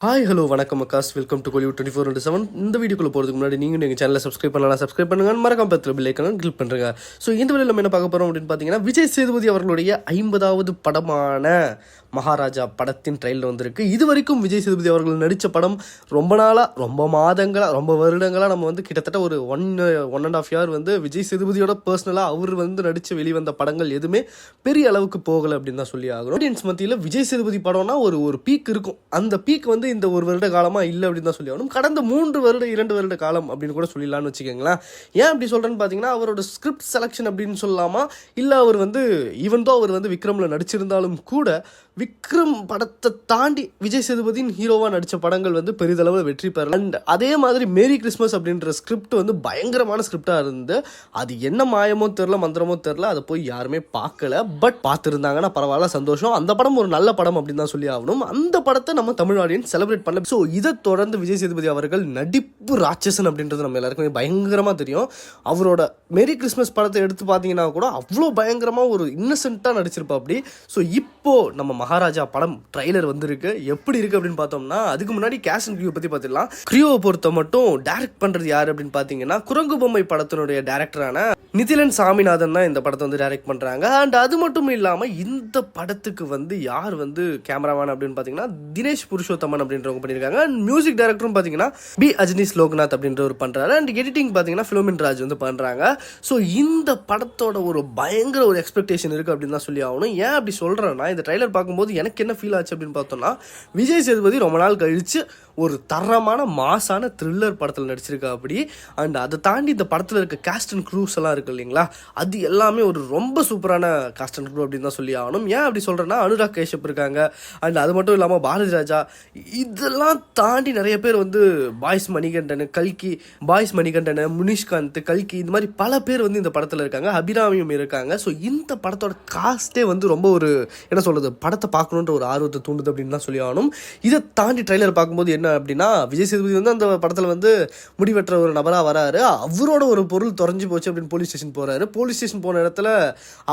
Hi hello வணக்கம் அக்காஸ், welcome to Kollywood 24/7. இந்த வீடியோக்குள்ள போகிறதுக்கு முன்னாடி நீங்கள் எங்கள் சேனலை சப்ஸ்கிரைப் பண்ணலாம், சப்ஸ்கிரைப் பண்ணுங்க, மறக்காம பத்திர பில் ஐக்கான கிளிக் பண்ணுறேங்க. ஸோ இந்த வீடியோவில் நம்ம என்ன பார்க்க போகிறோம் அப்படின்னு பார்த்தீங்கன்னா, விஜய் சேதுபதி அவர்களுடைய 50வது படமான மகாராஜா படத்தின் ட்ரெயிலர் வந்திருக்கு. இது வரைக்கும் விஜய் சேதுபதி அவர்கள் நடித்த படம் ரொம்ப நாளாக, ரொம்ப மாதங்களாக, ரொம்ப வருடங்களாக நம்ம வந்து கிட்டத்தட்ட ஒரு ஒன் அண்ட் ஆஃப் இயர் வந்து விஜய் சேதுபதியோட பர்சனலாக அவர் வந்து நடித்து வெளிவந்த படங்கள் எதுவுமே பெரிய அளவுக்கு போகலை அப்படின்னு தான் சொல்லி ஆகணும். ஆடியன்ஸ் மத்தியில் விஜய் சேதுபதி படம்னா ஒரு பீக் இருக்கும். அந்த பீக் வந்து இந்த ஒரு வருட காலமாக இல்லை அப்படின்னு தான் சொல்லி ஆகணும். கடந்த 2 வருட காலம் அப்படின்னு கூட சொல்லிடலான்னு வச்சுக்கோங்களேன். ஏன் அப்படி சொல்கிறேன்னு பார்த்தீங்கன்னா, அவரோட ஸ்கிரிப்ட் செலெக்ஷன் அப்படின்னு சொல்லலாமா, இல்லை அவர் வந்து ஈவன் தோ அவர் வந்து விக்ரமில் நடிச்சிருந்தாலும் கூட விக்ரம் படத்தை தாண்டி விஜய் சேதுபதியின் ஹீரோவாக நடித்த படங்கள் வந்து பெரிதளவில் வெற்றி பெறல. அண்ட் அதே மாதிரி மேரி கிறிஸ்மஸ் அப்படின்ற ஸ்கிரிப்ட் வந்து பயங்கரமான ஸ்கிரிப்டாக இருந்து அது என்ன மாயமோ தெரில, மந்திரமோ தெரில, அதை போய் யாருமே பார்க்கல. பட் பார்த்துருந்தாங்கன்னா பரவாயில்ல, சந்தோஷம். அந்த படம் ஒரு நல்ல படம் அப்படின்னு தான் சொல்லி ஆகணும். அந்த படத்தை நம்ம தமிழ் ஆடியன்ஸ் செலிப்ரேட் பண்ணல. ஸோ இதை தொடர்ந்து விஜய் சேதுபதி அவர்கள் நடிப்பு ராட்சசன் அப்படின்றது நம்ம எல்லாருக்குமே பயங்கரமாக தெரியும். அவரோட மேரி கிறிஸ்மஸ் படத்தை எடுத்து பார்த்தீங்கன்னா கூட அவ்வளோ பயங்கரமாக ஒரு இன்னசென்ட்டாக நடிச்சிருப்பா அப்படி. ஸோ இப்போ நம்ம மகாராஜா படம் ட்ரைலர் வந்திருக்கு. எப்படி இருக்கு அப்படின்னு பார்த்தோம்னா, அதுக்கு முன்னாடி கேஷ் அண்ட் கிரியூ பற்றி பார்த்துக்கலாம். கிரியோவை பொறுத்த மட்டும் டைரக்ட் பண்ணுறது யார் அப்படின்னு பார்த்தீங்கன்னா, குரங்கு பொம்மை படத்தினுடைய டைரக்டரான நிதிலன் சாமிநாதன் தான் இந்த படத்தை வந்து டைரக்ட் பண்ணுறாங்க. அண்ட் அது மட்டும் இல்லாமல் இந்த படத்துக்கு வந்து யார் வந்து கேமராமேன் அப்படின்னு பார்த்தீங்கன்னா, தினேஷ் புருஷோத்தமன் அப்படின்றவங்க பண்ணியிருக்காங்க. அண்ட் மியூசிக் டைரக்டரும் பார்த்தீங்கன்னா பி அஜ்னீஷ் லோக்நாத் அப்படின்றவர் பண்ணுறாரு. அண்ட் எடிட்டிங் பார்த்தீங்கன்னா ஃபிலோமின் ராஜ் வந்து பண்ணுறாங்க. ஸோ இந்த படத்தோட ஒரு பயங்கர ஒரு எக்ஸ்பெக்டேஷன் இருக்குது அப்படின்னு தான் சொல்லி ஆகணும். ஏன் அப்படி சொல்கிறேன்னா, இந்த ட்ரைலர் பார்க்கும்போது எனக்கு என்ன ஃபீல் ஆச்சு அப்படின்னு பார்த்தோம்னா, விஜய் சேதுபதி ரொம்ப நாள் கழித்து ஒரு தரமான மாசான த்ரில்லர் படத்தில் நடிச்சிருக்கா அப்படி. அண்ட் அதை தாண்டி இந்த படத்தில் இருக்க காஸ்ட் அண்ட் க்ரூஸ் எல்லாம் இருக்கு இல்லைங்களா, அது எல்லாமே ஒரு ரொம்ப சூப்பரான காஸ்ட் அண்ட் க்ரூ அப்படின்னு தான் சொல்லி ஆகணும். ஏன் அப்படி சொல்கிறேன்னா, அனுராக் கேஷப் இருக்காங்க. அண்ட் அது மட்டும் இல்லாமல் பாரதி ராஜா, இதெல்லாம் தாண்டி நிறைய பேர் வந்து பாய்ஸ் மணிகண்டன், முனிஷ்காந்த், கல்கி, இந்த மாதிரி பல பேர் வந்து இந்த படத்தில் இருக்காங்க. அபிராமியும் இருக்காங்க. ஸோ இந்த படத்தோட காஸ்ட்டே வந்து ரொம்ப ஒரு என்ன சொல்கிறது, படத்தை பார்க்கணுன்ற ஒரு ஆர்வத்தை தூண்டுது அப்படின்னு தான் சொல்லி ஆகணும். இதை தாண்டி ட்ரைலர் பார்க்கும்போது என்ன அப்படின்னா, விஜய் சேதுபதி வந்து அந்த படத்தில் வந்து முடிவற்ற ஒரு நபராக வராரு. அவரோட ஒரு பொருள் தொலைஞ்சு போச்சு அப்படின்னு போலீஸ் ஸ்டேஷன் போகிறாரு. போலீஸ் ஸ்டேஷன் போன இடத்துல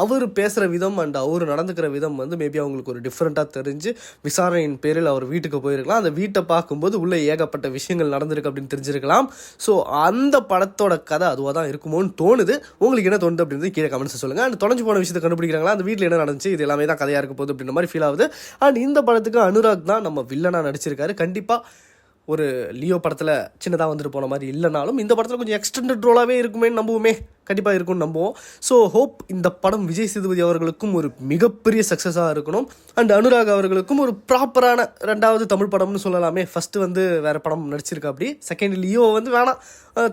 அவர் பேசுகிற விதம் அண்ட் அவர் நடந்துக்கிற விதம் வந்து மேபி அவங்களுக்கு ஒரு டிஃப்ரெண்ட்டாக தெரிஞ்சு விசாரணையின் பேரில் அவர் வீட்டுக்கு போயிருக்கலாம். அந்த வீட்டை பார்க்கும்போது உள்ளே ஏகப்பட்ட விஷயங்கள் நடந்திருக்கு அப்படின்னு தெரிஞ்சிருக்கலாம். ஸோ அந்த படத்தோட கதை அதுவாக தான் இருக்குமோன்னு தோணுது. உங்களுக்கு என்ன தோணுது அப்படின்றது கீழே கமெண்ட்ஸ் சொல்லுங்கள். அண்ட் தொலைஞ்சு போன விஷயத்தை கண்டுபிடிக்கிறாங்களா, அந்த வீட்டில் என்ன நடந்துச்சு, இது எல்லாமே தான் கதையாக இருக்க போகுது அப்படின்ற மாதிரி ஃபீல் ஆகுது. அண்ட் இந்த படத்துக்கு அனுராக் தான் நம்ம வில்லனாக நடிச்சிருக்காரு. கண்டிப்பாக ஒரு லியோ படத்தில் சின்னதாக வந்துட்டு போன மாதிரி இல்லைனாலும் இந்த படத்தில் கொஞ்சம் எக்ஸ்டெண்டட் ரோலாகவே இருக்குமே நம்புவோமே, கண்டிப்பாக இருக்கும்னு நம்புவோம். ஸோ ஹோப் இந்த படம் விஜய் சேதுபதி அவர்களுக்கும் ஒரு மிகப்பெரிய சக்ஸஸாக இருக்கணும். அண்ட் அனுராக் அவர்களுக்கும் ஒரு ப்ராப்பரான 2வது தமிழ் படம்னு சொல்லலாமே. ஃபஸ்ட்டு வந்து வேறு படம் நடிச்சிருக்கா அப்படி, செகண்ட் லியோ வந்து வேணாம்,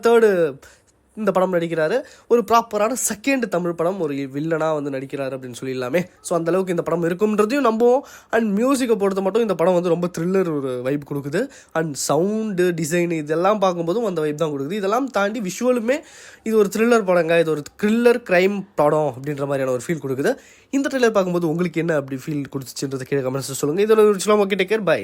தேர்டு இந்த படம் நடிக்கிறாரு. ஒரு ப்ராப்பரான செகண்ட் தமிழ் படம் ஒரு வில்லனாக வந்து நடிக்கிறாரு அப்படின்னு சொல்லிடலாமே. ஸோ அந்தளவுக்கு இந்த படம் இருக்கும்ன்றதையும் நம்புவோம். அண்ட் மியூசிக்கை பொறுத்த மட்டும் இந்த படம் வந்து ரொம்ப த்ரில்லர் ஒரு வைப் கொடுக்குது. அண்ட் சவுண்டு டிசைனு இதெல்லாம் பார்க்கும்போதும் அந்த வைப் தான் கொடுக்குது. இதெல்லாம் தாண்டி விஷுவலுமே இது ஒரு த்ரில்லர் படங்க, இது ஒரு த்ரில்லர் க்ரைம் படம் அப்படின்ற மாதிரியான ஒரு ஃபீல் கொடுக்குது. இந்த ட்ரெய்லர் பார்க்கும்போது உங்களுக்கு என்ன அப்படி ஃபீல் கொடுத்துச்சுன்றதை கீழே கமெண்ட்ஸ் சொல்லுங்கள். இதோட ஒரு சில ஓகே, டேக் கேர், பை.